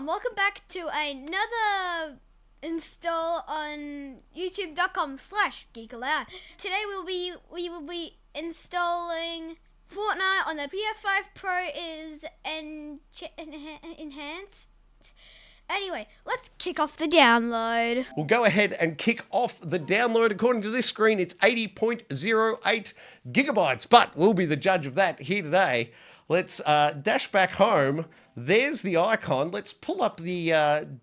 welcome back to another install on youtube.com/Geekaloud. Today we will be installing Fortnite on the PS5 Pro is enhanced. Anyway, let's kick off the download. We'll go ahead and kick off the download. According to this screen, it's 80.08 gigabytes, but we'll be the judge of that here today. Let's dash back home. There's the icon. Let's pull up the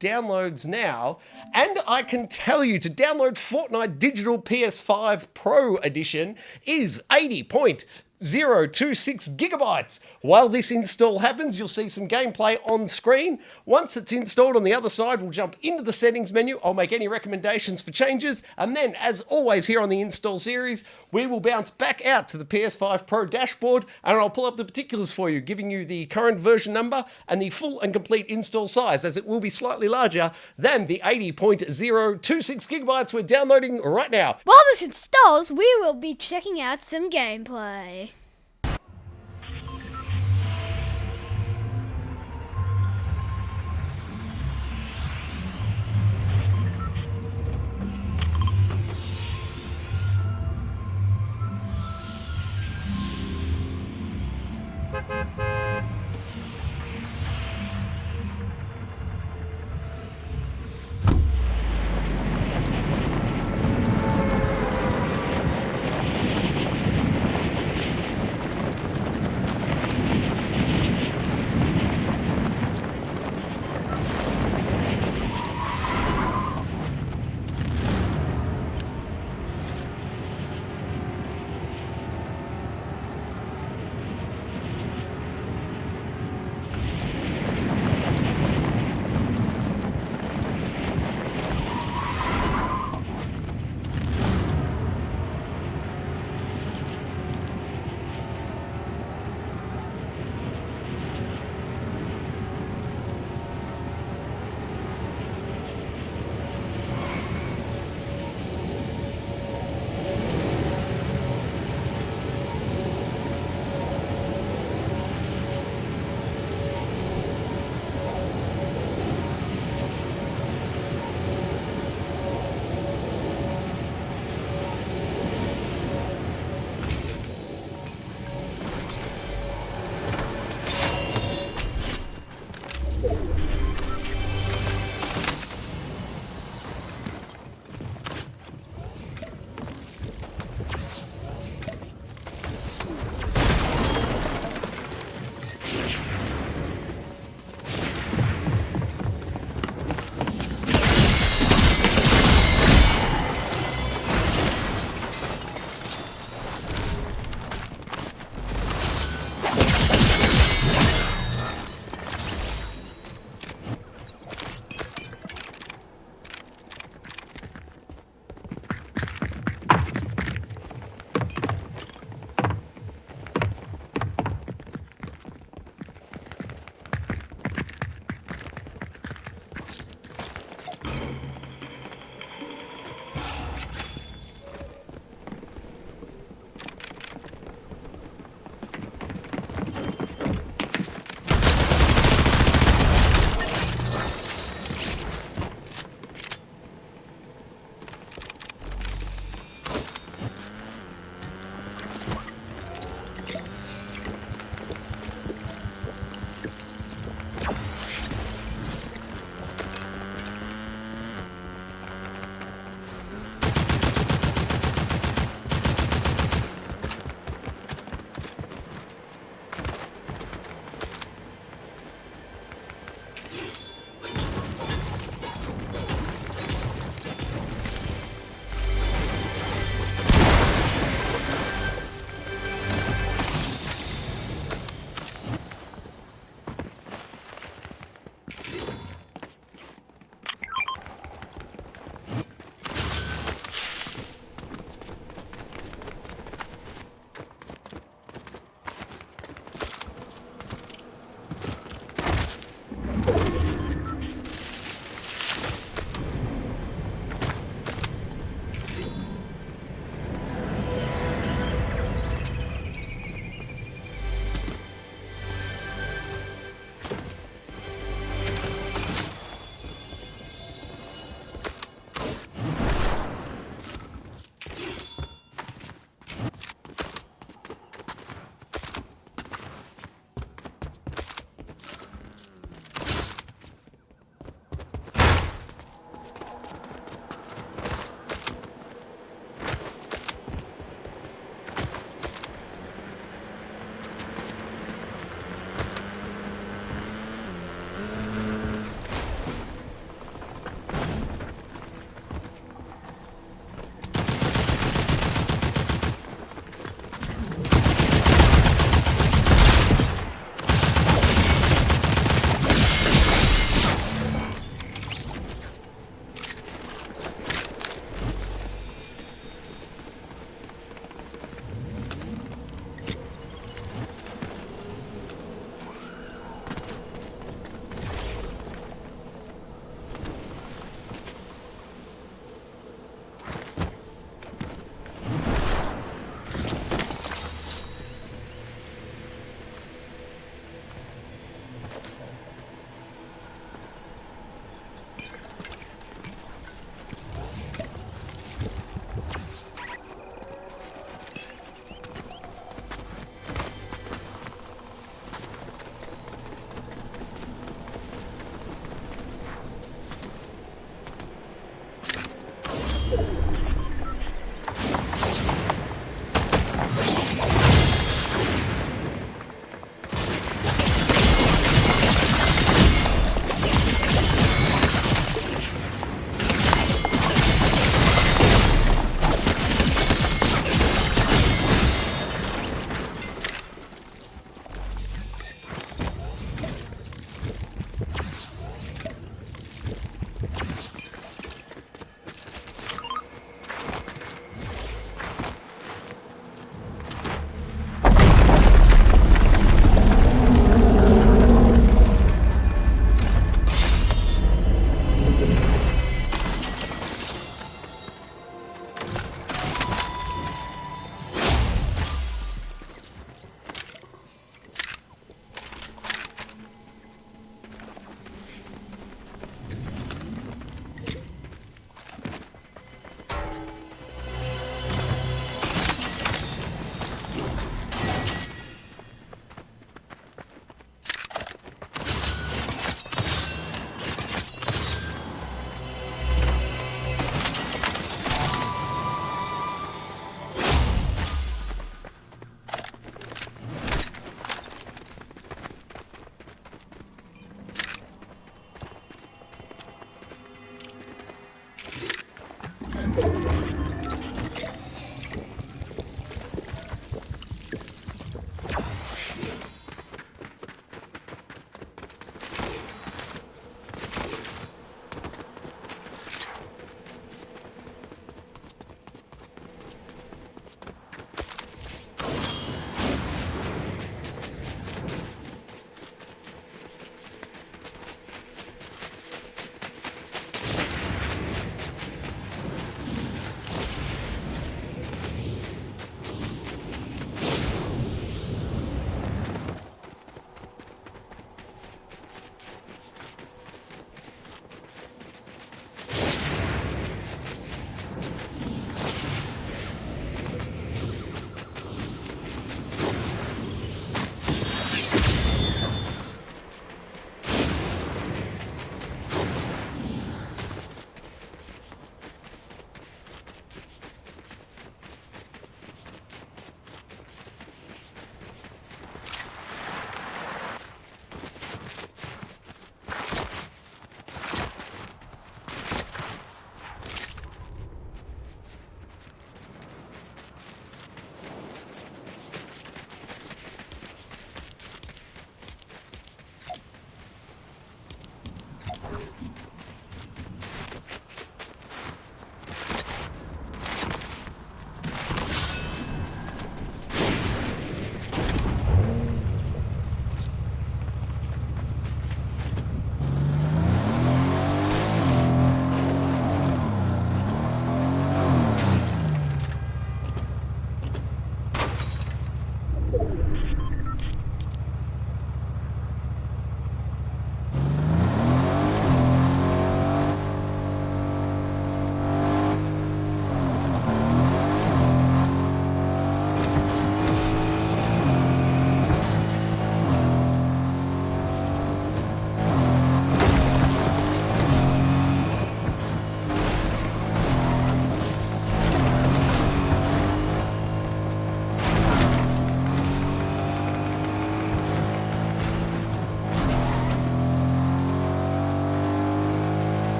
downloads now. And I can tell you to download Fortnite Digital PS5 Pro Edition is 80.026 gigabytes. While this install happens, you'll see some gameplay on screen. Once it's installed on the other side, we'll jump into the settings menu. I'll make any recommendations for changes. And then, as always here on the install series, we will bounce back out to the PS5 Pro dashboard and I'll pull up the particulars for you, giving you the current version number and the full and complete install size, as it will be slightly larger than the 80.026 gigabytes we're downloading right now. While this installs, we will be checking out some gameplay.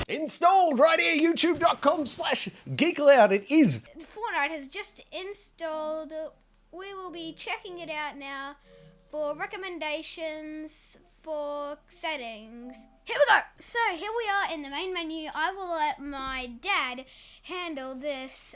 Installed right here, youtube.com/Geekaloud. It is. Fortnite has just installed. We will be checking it out now for recommendations for settings. Here we go. So here we are in the main menu. I will let my dad handle this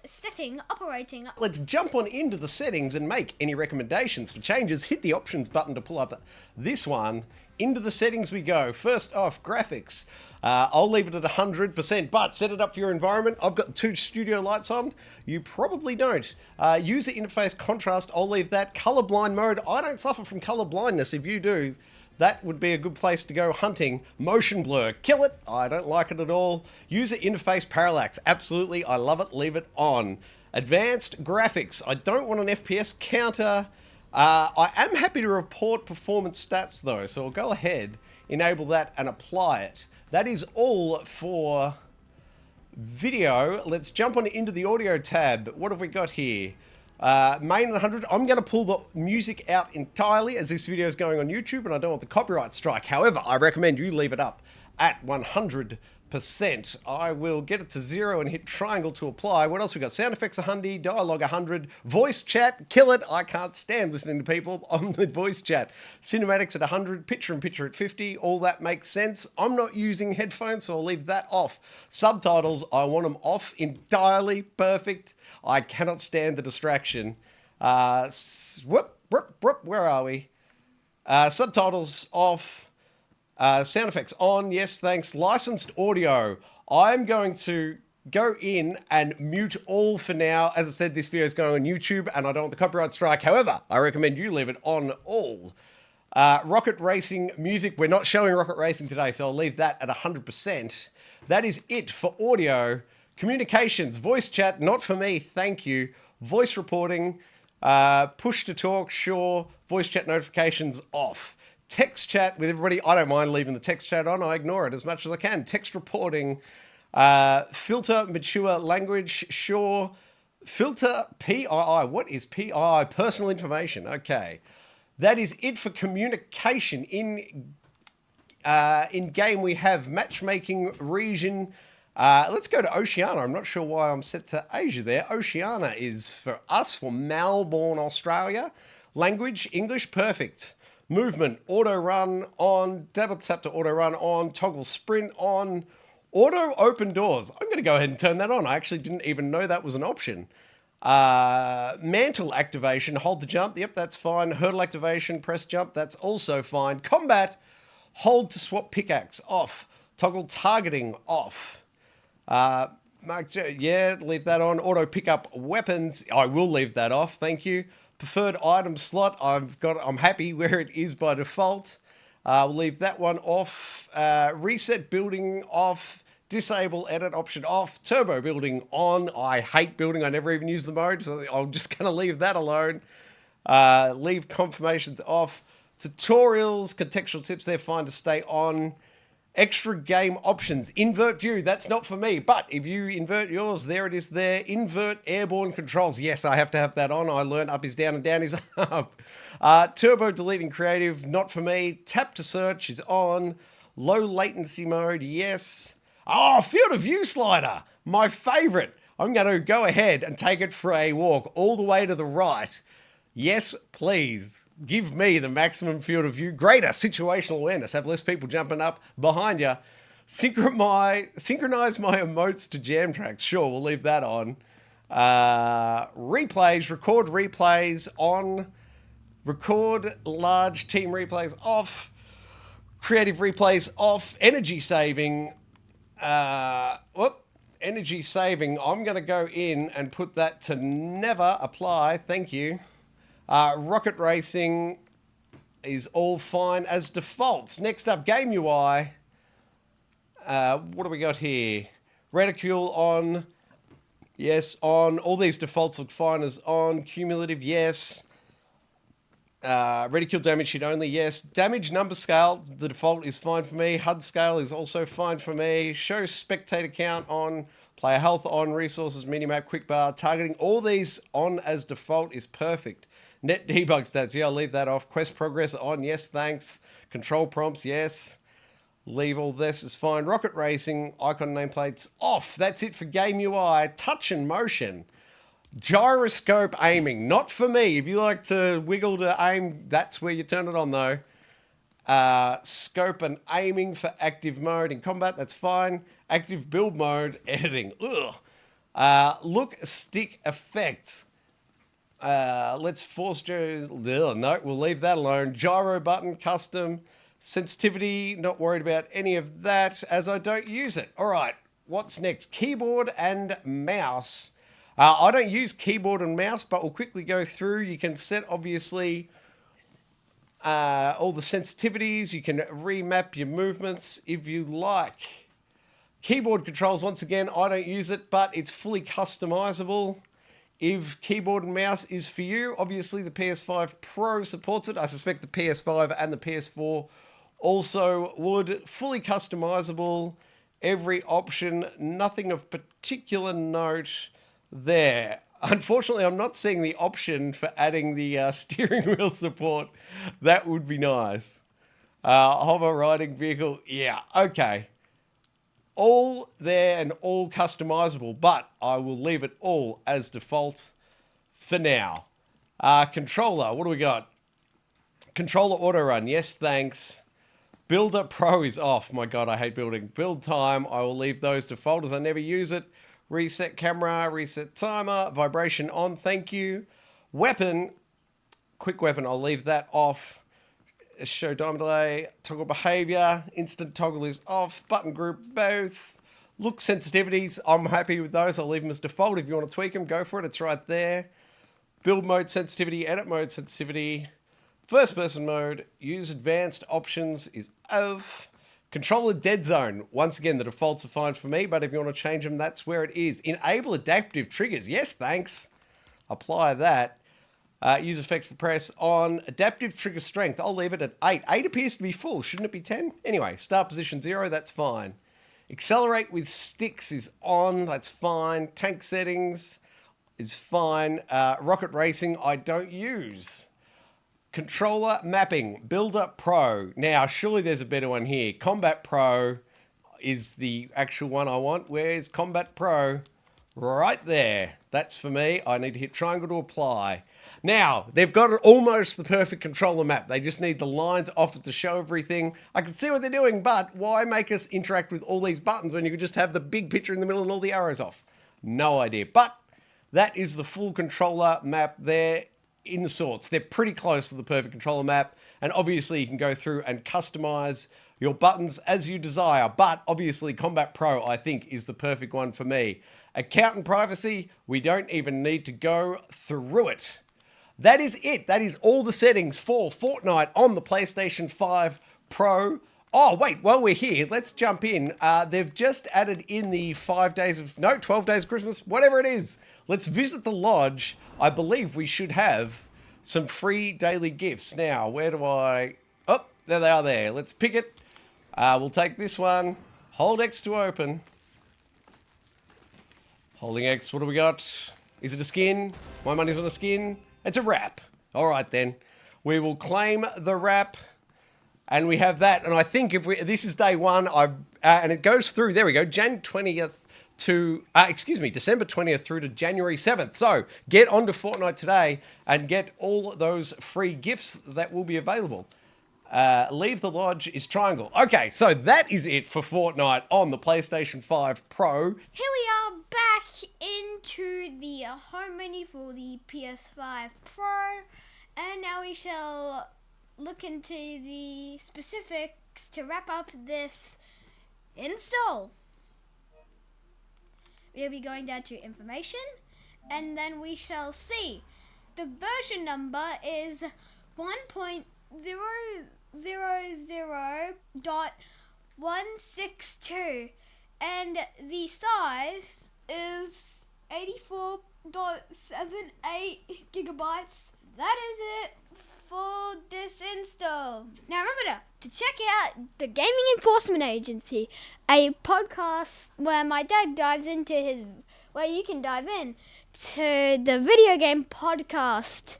operating. Let's jump on into the settings and make any recommendations for changes. Hit the options button to pull up this one. Into the settings we go. First off, graphics. I'll leave it at 100%, but set it up for your environment. I've got 2 studio lights on. You probably don't. User interface contrast, I'll leave that. Colorblind mode, I don't suffer from color blindness. If you do, that would be a good place to go hunting. Motion blur, kill it. I don't like it at all. User interface parallax, absolutely. I love it. Leave it on. Advanced graphics, I don't want an FPS counter. I am happy to report performance stats though, so I'll go ahead, enable that and apply it. That is all for video. Let's jump on into the audio tab. What have we got here? Main 100, I'm going to pull the music out entirely as this video is going on YouTube and I don't want the copyright strike. However, I recommend you leave it up at 100%. I will get it to 0 and hit triangle to apply. What else we got? Sound effects 100, dialogue 100, voice chat, kill it. I can't stand listening to people on the voice chat. Cinematics at 100, picture-in-picture at 50. All that makes sense. I'm not using headphones, so I'll leave that off. Subtitles, I want them off entirely. Perfect. I cannot stand the distraction. Where are we? Subtitles off. Sound effects on, yes, thanks. Licensed audio. I'm going to go in and mute all for now. As I said, this video is going on YouTube and I don't want the copyright strike. However, I recommend you leave it on all. Rocket racing music. We're not showing rocket racing today, so I'll leave that at 100%. That is it for audio. Communications, voice chat, not for me, thank you. Voice reporting, push to talk, sure. Voice chat notifications off. Text chat with everybody. I don't mind leaving the text chat on. I ignore it as much as I can. Text reporting. Filter mature language. Sure. Filter PII. What is PII? Personal information. Okay. That is it for communication. In game we have matchmaking region. Let's go to Oceania. I'm not sure why I'm set to Asia there. Oceania is for us, for Melbourne, Australia. Language, English, perfect. Movement, auto run on, double tap to auto run on, toggle sprint on, auto open doors. I'm going to go ahead and turn that on. I actually didn't even know that was an option. Mantle activation, hold to jump. Yep, that's fine. Hurdle activation, press jump. That's also fine. Combat, hold to swap pickaxe off. Toggle targeting off. Yeah, leave that on. Auto pick up weapons. I will leave that off. Thank you. Preferred item slot, I'm happy where it is by default. We'll leave that one off. Reset building off. Disable edit option off. Turbo building on. I hate building. I never even use the mode, so I'm just going to leave that alone. Leave confirmations off. Tutorials, contextual tips, they're fine to stay on. Extra game options. Invert view, that's not for me, but if you invert yours, there it is there. Invert airborne controls. Yes, I have to have that on. I learned up is down and down is up. Turbo deleting creative, not for me. Tap to search is on. Low latency mode, yes. Oh, field of view slider, my favorite. I'm going to go ahead and take it for a walk all the way to the right. Yes, please. Give me the maximum field of view. Greater situational awareness. Have less people jumping up behind you. Synchronize my emotes to jam tracks. Sure, we'll leave that on. Replays. Record replays on. Record large team replays off. Creative replays off. Energy saving. Energy saving. I'm going to go in and put that to never apply. Thank you. Rocket racing is all fine as defaults. Next up, game UI. What do we got here? Reticule on. Yes, on. All these defaults look fine as on. Cumulative, yes. Reticule damage sheet only, yes. Damage number scale, the default is fine for me. HUD scale is also fine for me. Show spectator count on. Player health on. Resources, minimap, quick bar, targeting. All these on as default is perfect. Net debug stats, yeah, I'll leave that off. Quest progress on, yes, thanks. Control prompts, yes. Leave all this is fine. Rocket racing, icon nameplates off. That's it for game UI. Touch and motion. Gyroscope aiming, not for me. If you like to wiggle to aim, that's where you turn it on though. Scope and aiming for active mode in combat, that's fine. Active build mode, editing, ugh. Look stick effects. Let's force no, we'll leave that alone. Gyro button, custom. Sensitivity, not worried about any of that as I don't use it. All right, what's next? Keyboard and mouse. I don't use keyboard and mouse, but we'll quickly go through. You can set, obviously, all the sensitivities. You can remap your movements if you like. Keyboard controls, once again, I don't use it, but it's fully customizable. If keyboard and mouse is for you, obviously the PS5 Pro supports it. I suspect the PS5 and the PS4 also would. Fully customizable, every option, nothing of particular note there. Unfortunately, I'm not seeing the option for adding the steering wheel support. That would be nice. Hover riding vehicle. Yeah, okay. All there and all customizable, but I will leave it all as default for now. Controller, what do we got? Controller auto run, yes thanks. Builder Pro is off. My God, I hate building. Build time, I will leave those default as I never use it. Reset camera, reset timer, vibration on, thank you. Weapon, quick weapon, I'll leave that off. Show time delay, toggle behavior, instant toggle is off, button group both. Look sensitivities, I'm happy with those. I'll leave them as default. If you want to tweak them, go for it. It's right there. Build mode sensitivity, edit mode sensitivity. First person mode, use advanced options is off. Controller dead zone. Once again, the defaults are fine for me, but if you want to change them, that's where it is. Enable adaptive triggers. Yes, thanks. Apply that. Use effect for press on. Adaptive trigger strength. I'll leave it at 8. 8 appears to be full. Shouldn't it be 10? Anyway, start position 0. That's fine. Accelerate with sticks is on. That's fine. Tank settings is fine. Rocket racing, I don't use. Controller mapping, Builder Pro. Now, surely there's a better one here. Combat Pro is the actual one I want. Where's Combat Pro? Right there. That's for me. I need to hit triangle to apply. Now, they've got almost the perfect controller map. They just need the lines off it to show everything. I can see what they're doing, but why make us interact with all these buttons when you could just have the big picture in the middle and all the arrows off? No idea. But that is the full controller map there. In sorts, they're pretty close to the perfect controller map, and obviously you can go through and customize your buttons as you desire, but obviously Combat Pro I think is the perfect one for me. Account and privacy, we don't even need to go through it. That is it. That is all the settings for Fortnite on the PlayStation 5 Pro. Oh wait, while we're here, let's jump in. They've just added in the 12 days of Christmas, whatever it is. Let's visit the lodge. I believe we should have some free daily gifts. Now, where do I... Oh, there they are there. Let's pick it. We'll take this one. Hold X to open. Holding X, what do we got? Is it a skin? My money's on a skin. It's a wrap. All right, then. We will claim the wrap. And we have that. And I think if we... This is day one. And it goes through... There we go. Jan 20th. To, December 20th through to January 7th. So get onto Fortnite today and get all those free gifts that will be available. Leave the lodge is triangle. Okay, so that is it for Fortnite on the PlayStation 5 Pro. Here we are back into the home menu for the PS5 Pro. And now we shall look into the specifics to wrap up this install. We'll be going down to information, and then we shall see. The version number is 1.000.162, and the size is 84.78 gigabytes. That is it for this install. Now remember to check out the Gaming Enforcement Agency, a podcast where my dad dives into where you can dive in to the video game podcast.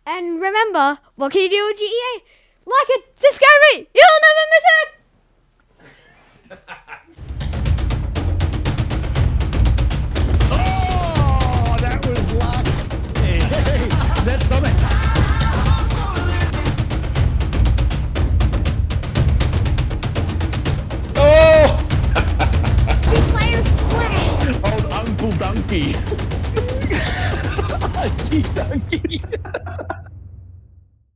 And remember, what can you do with GEA? Like it, subscribe me, you'll never miss it! Oh, that was luck. Hey, that's something. Old Uncle Donkey. Gee, Donkey.